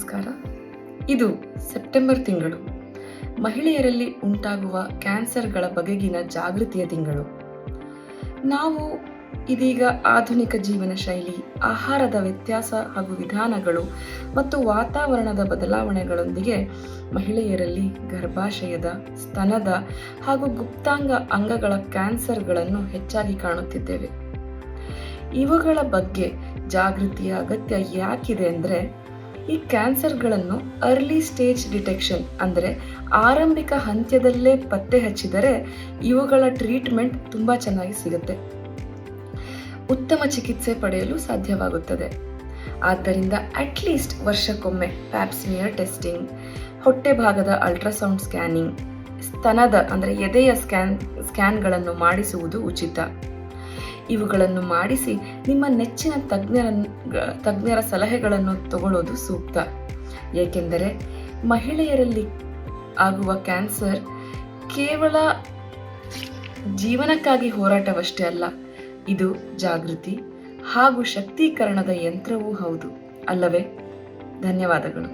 ನಮಸ್ಕಾರ. ಇದು ಸೆಪ್ಟೆಂಬರ್ ತಿಂಗಳು. ಮಹಿಳೆಯರಲ್ಲಿ ಉಂಟಾಗುವ ಕ್ಯಾನ್ಸರ್ಗಳ ಬಗೆಗಿನ ಜಾಗೃತಿಯ ತಿಂಗಳು. ನಾವು ಇದೀಗ ಆಧುನಿಕ ಜೀವನ ಶೈಲಿ, ಆಹಾರದ ವ್ಯತ್ಯಾಸ ಹಾಗೂ ವಿಧಾನಗಳು ಮತ್ತು ವಾತಾವರಣದ ಬದಲಾವಣೆಗಳೊಂದಿಗೆ ಮಹಿಳೆಯರಲ್ಲಿ ಗರ್ಭಾಶಯದ, ಸ್ತನದ ಹಾಗೂ ಗುಪ್ತಾಂಗ ಅಂಗಗಳ ಕ್ಯಾನ್ಸರ್ಗಳನ್ನು ಹೆಚ್ಚಾಗಿ ಕಾಣುತ್ತಿದ್ದೇವೆ. ಇವುಗಳ ಬಗ್ಗೆ ಜಾಗೃತಿಯ ಅಗತ್ಯ ಯಾಕಿದೆ ಅಂದರೆ, ಈ ಕ್ಯಾನ್ಸರ್ಗಳನ್ನು ಅರ್ಲಿ ಸ್ಟೇಜ್ ಡಿಟೆಕ್ಷನ್ ಅಂದರೆ ಆರಂಭಿಕ ಹಂತದಲ್ಲೇ ಪತ್ತೆ ಹಚ್ಚಿದರೆ ಇವುಗಳ ಟ್ರೀಟ್ಮೆಂಟ್ ತುಂಬ ಚೆನ್ನಾಗಿ ಸಿಗುತ್ತೆ, ಉತ್ತಮ ಚಿಕಿತ್ಸೆ ಪಡೆಯಲು ಸಾಧ್ಯವಾಗುತ್ತದೆ. ಆದ್ದರಿಂದ ಅಟ್ಲೀಸ್ಟ್ ವರ್ಷಕ್ಕೊಮ್ಮೆ ಪ್ಯಾಪ್ಸ್ಮಿಯರ್ ಟೆಸ್ಟಿಂಗ್, ಹೊಟ್ಟೆ ಭಾಗದ ಅಲ್ಟ್ರಾಸೌಂಡ್ ಸ್ಕ್ಯಾನಿಂಗ್, ಸ್ತನದ ಅಂದರೆ ಎದೆಯ ಸ್ಕ್ಯಾನ್ಗಳನ್ನು ಮಾಡಿಸುವುದು ಉಚಿತ. ಇವುಗಳನ್ನು ಮಾಡಿಸಿ ನಿಮ್ಮ ನೆಚ್ಚಿನ ತಜ್ಞರ ಸಲಹೆಗಳನ್ನು ತಗೊಳ್ಳೋದು ಸೂಕ್ತ. ಏಕೆಂದರೆ ಮಹಿಳೆಯರಲ್ಲಿ ಆಗುವ ಕ್ಯಾನ್ಸರ್ ಕೇವಲ ಜೀವನಕ್ಕಾಗಿ ಹೋರಾಟವಷ್ಟೇ ಅಲ್ಲ, ಇದು ಜಾಗೃತಿ ಹಾಗೂ ಶಕ್ತೀಕರಣದ ಯಂತ್ರವೂ ಹೌದು, ಅಲ್ಲವೇ? ಧನ್ಯವಾದಗಳು.